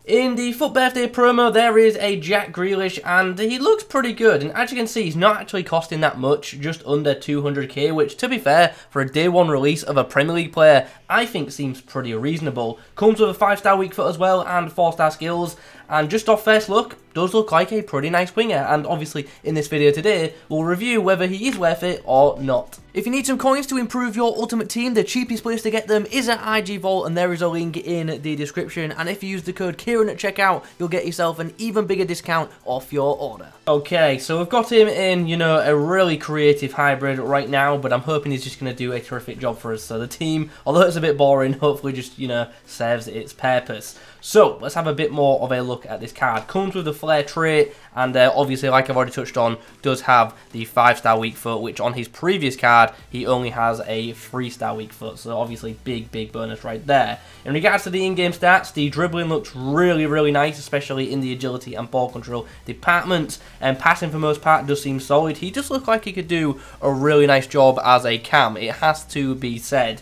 In the FUT Birthday promo, there is a Jack Grealish, and he looks pretty good. And as you can see, he's not actually costing that much, just under 200k, which, to be fair, for a day one release of a Premier League player, I think seems pretty reasonable. Comes with a 5-star weak foot as well, and 4-star skills. And just off first look, does look like a pretty nice winger. And obviously, in this video today, we'll review whether he is worth it or not. If you need some coins to improve your ultimate team, the cheapest place to get them is at IG Vault, and there is a link in the description. And if you use the code Kieron at checkout, you'll get yourself an even bigger discount off your order. Okay, so we've got him in, you know, a really creative hybrid right now, but I'm hoping he's just going to do a terrific job for us. So the team, although it's a bit boring, hopefully just, you know, serves its purpose. So let's have a bit more of a look at this card. Comes with the flair trait, and obviously, like I've already touched on, does have the 5-star weak foot, which on his previous card, he only has a 3-star weak foot. So obviously, big bonus right there. In regards to the in-game stats, the dribbling looks really nice, especially in the agility and ball control department. And passing for most part does seem solid. He does look like he could do a really nice job as a cam, it has to be said.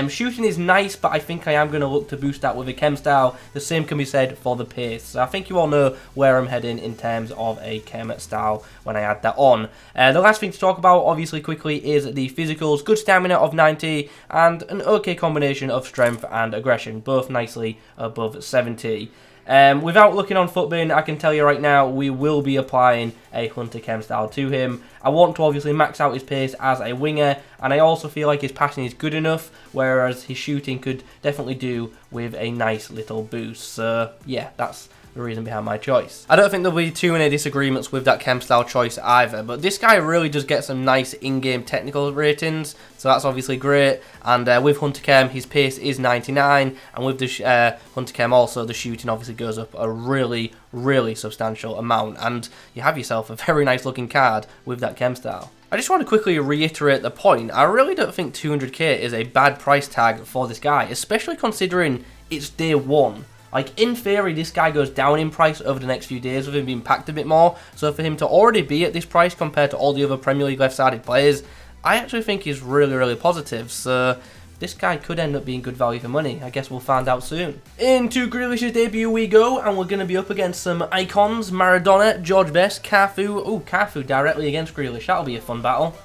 Shooting is nice, but I think I am going to look to boost that with a chem style. The same can be said for the pace. So I think you all know where I'm heading in terms of a chem style when I add that on. The last thing to talk about, obviously quickly, is the physicals. Good stamina of 90 and an okay combination of strength and aggression, both nicely above 70. Without looking on Footbin, I can tell you right now, we will be applying a Hunter Chem style to him. I want to obviously max out his pace as a winger, and I also feel like his passing is good enough, whereas his shooting could definitely do with a nice little boost. So yeah, that's the reason behind my choice. I don't think there'll be too many disagreements with that chem style choice either, but this guy really does get some nice in-game technical ratings, so that's obviously great. And with Hunter Chem, his pace is 99, and with the Hunter Chem also, the shooting obviously goes up a really substantial amount, and you have yourself a very nice looking card with that chem style. I just want to quickly reiterate the point. I really don't think 200k is a bad price tag for this guy, especially considering it's day one. Like, in theory, this guy goes down in price over the next few days with him being packed a bit more. So for him to already be at this price compared to all the other Premier League left-sided players, I actually think is really positive. So this guy could end up being good value for money. I guess we'll find out soon. Into Grealish's debut we go, and we're going to be up against some icons. Maradona, George Best, Cafu. Oh, Cafu directly against Grealish. That'll be a fun battle.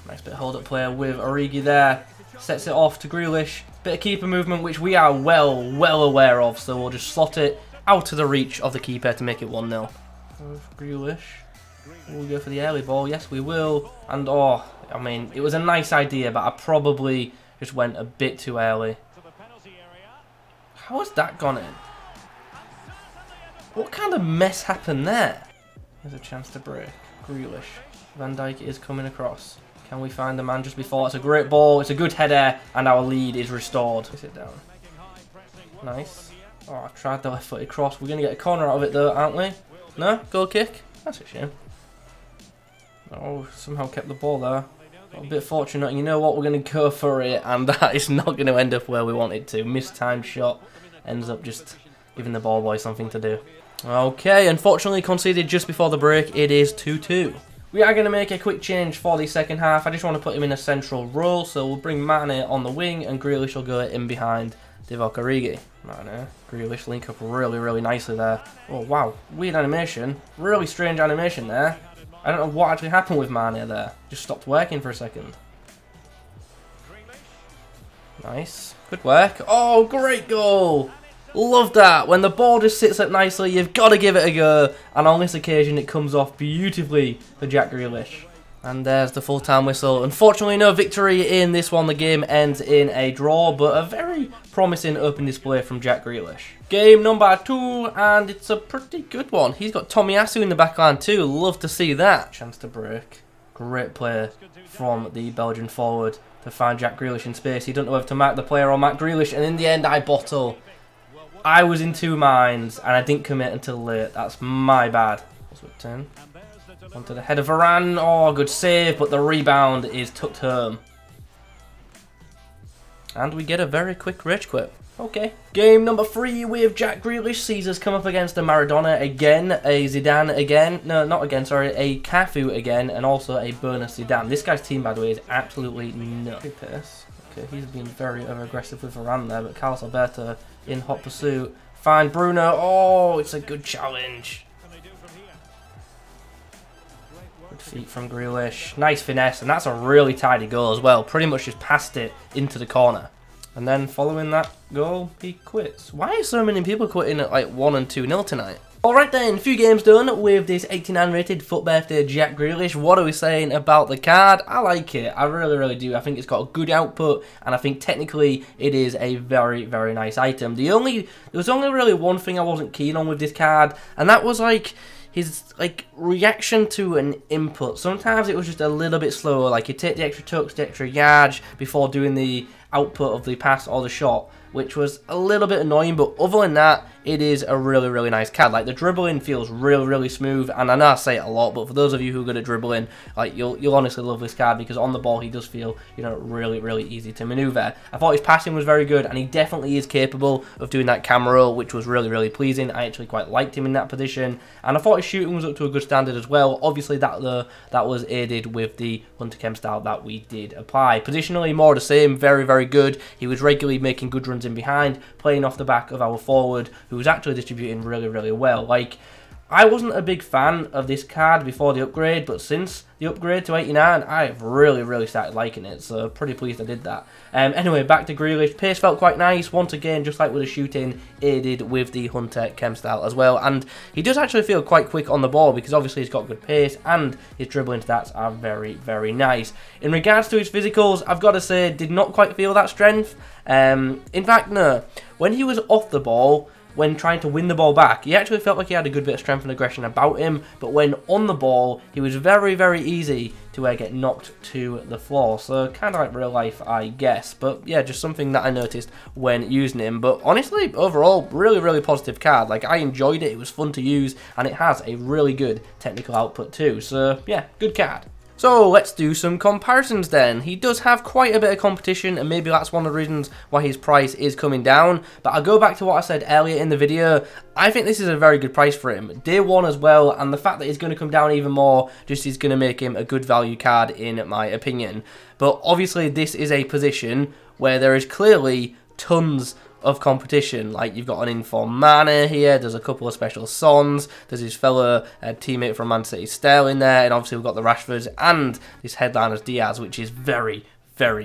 Nice bit of hold-up player with Origi there. Sets it off to Grealish. Bit of keeper movement, which we are well aware of, so we'll just slot it out of the reach of the keeper to make it 1-0. Grealish. We'll go for the early ball. Yes, we will. And, oh, I mean, it was a nice idea, but I probably just went a bit too early. How has that gone in? What kind of mess happened there? There's a chance to break. Grealish. Van Dijk is coming across. Can we find the man just before? It's a great ball, it's a good header, and our lead is restored. Sit down. Nice. Oh, I tried the left-footed cross. We're going to get a corner out of it though, aren't we? No? Goal kick? That's a shame. Oh, somehow kept the ball there. A bit fortunate, and you know what? We're going to go for it, and that is not going to end up where we want it to. Mistimed shot ends up just giving the ball boy something to do. Okay, unfortunately conceded just before the break. It is 2-2. We are going to make a quick change for the second half. I just want to put him in a central role, so we'll bring Mane on the wing, and Grealish will go in behind Divock Origi. Mane, Grealish link up really nicely there. Oh, wow. Weird animation. Really strange animation there. I don't know what actually happened with Mane there. Just stopped working for a second. Nice. Good work. Oh, great goal. Love that. When the ball just sits up nicely, you've got to give it a go. And on this occasion, it comes off beautifully for Jack Grealish. And there's the full-time whistle. Unfortunately, no victory in this one. The game ends in a draw, but a very promising open display from Jack Grealish. Game number 2, and it's a pretty good one. He's got Tomiyasu in the back line too. Love to see that. Chance to break. Great play from the Belgian forward to find Jack Grealish in space. He doesn't know whether to mark the player or mark Grealish, and in the end, I bottle. I was in two minds, and I didn't commit until late. That's my bad. What's with 10? Onto the head of Varane. Oh, good save, but the rebound is tucked home. And we get a very quick rage quit. Okay. Game number 3 with Jack Grealish. Caesar's come up against a Maradona again, a Zidane again. No, not again, sorry. A Cafu again, and also a bonus Zidane. This guy's team, by the way, is absolutely nuts. Okay, he's been very aggressive with Varane there, but Carlos Alberto in hot pursuit Find Bruno. Oh, it's a good challenge. Good feet from Grealish. Nice finesse, and that's a really tidy goal as well. Pretty much just passed it into the corner. And then following that goal, he quits. Why are so many people quitting at like 1 and 2-0 tonight? Alright then, a few games done with this 89 rated FUT Birthday Jack Grealish. What are we saying about the card? I like it. I really do. I think it's got a good output, and I think technically it is a very nice item. There was only really one thing I wasn't keen on with this card, and that was like his reaction to an input. Sometimes it was just a little bit slower, like you take the extra touch, the extra yard before doing the output of the pass or the shot, which was a little bit annoying, but other than that, it is a really nice card. Like, the dribbling feels really smooth, and I know I say it a lot, but for those of you who are good at dribbling, like, you'll honestly love this card, because on the ball he does feel, you know, really easy to maneuver. I thought his passing was very good, and he definitely is capable of doing that camera roll, which was really pleasing. I actually quite liked him in that position, and I thought his shooting was up to a good standard as well. Obviously that was aided with the Hunter Chem style that we did apply. Positionally, more the same, very good. He was regularly making good runs in behind, playing off the back of our forward, who was actually distributing really well. Like, I wasn't a big fan of this card before the upgrade, but since the upgrade to 89, I've really started liking it, so pretty pleased I did that. Anyway, back to Grealish. Pace felt quite nice, once again, just like with the shooting, aided with the Hunter Chem style as well, and he does actually feel quite quick on the ball, because obviously he's got good pace, and his dribbling stats are very nice. In regards to his physicals, I've got to say, did not quite feel that strength. In fact, no. When he was off the ball, when trying to win the ball back, he actually felt like he had a good bit of strength and aggression about him, but when on the ball, he was very easy to get knocked to the floor, so kind of like real life, I guess. But yeah, just something that I noticed when using him. But honestly, overall, really positive card. Like, I enjoyed it, it was fun to use, and it has a really good technical output too, so yeah, good card. So let's do some comparisons then. He does have quite a bit of competition, and maybe that's one of the reasons why his price is coming down. But I'll go back to what I said earlier in the video. I think this is a very good price for him. Day 1 as well, and the fact that he's going to come down even more just is going to make him a good value card in my opinion. But obviously this is a position where there is clearly tons of competition. Like, you've got an informed Mane here, there's a couple of special Sons, there's his fellow teammate from Man City, Sterling there, and obviously we've got the Rashfords and this headliner's Diaz, which is very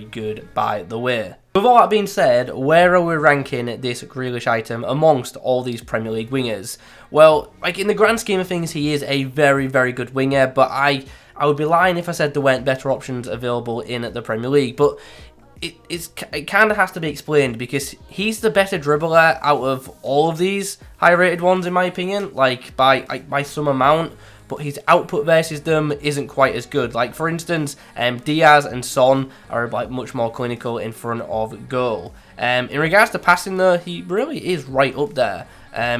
good, by the way. With all that being said, where are we ranking this Grealish item amongst all these Premier League wingers? Well, like, in the grand scheme of things, he is a very good winger, but I would be lying if I said there weren't better options available in the Premier League. But it kind of has to be explained, because he's the better dribbler out of all of these high rated ones in my opinion, like by some amount, but his output versus them isn't quite as good. Like, for instance, Diaz and Son are like much more clinical in front of goal. In regards to passing though, he really is right up there.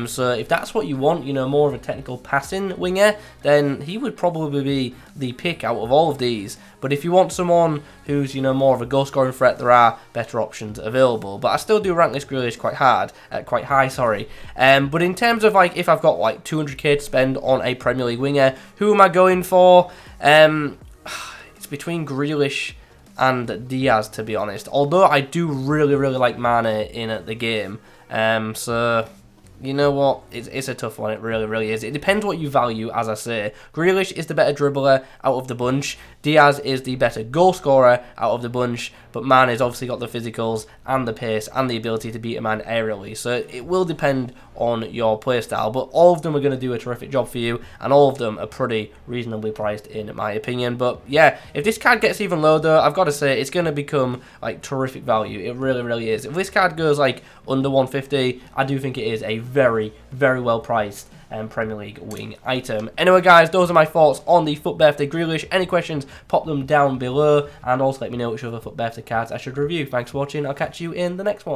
So if that's what you want, you know, more of a technical passing winger, then he would probably be the pick out of all of these. But if you want someone who's, you know, more of a goal scoring threat, there are better options available. But I still do rank this Grealish quite high, sorry. But in terms of, like, if I've got like 200k to spend on a Premier League winger, who am I going for? It's between Grealish and Diaz, to be honest. Although I do really like Mane in the game. So you know what? It's a tough one. It really is. It depends what you value, as I say. Grealish is the better dribbler out of the bunch. Diaz is the better goal scorer out of the bunch. But Mane has obviously got the physicals and the pace and the ability to beat a man aerially. So it will depend on your playstyle. But all of them are going to do a terrific job for you. And all of them are pretty reasonably priced in my opinion. But yeah, if this card gets even lower though, I've got to say it's going to become like terrific value. It really is. If this card goes like under 150, I do think it is a very well priced Premier League wing item. Anyway guys, those are my thoughts on the FUT Birthday Grealish. Any questions, pop them down below, and also let me know which other FUT Birthday cards I should review. Thanks for watching, I'll catch you in the next one.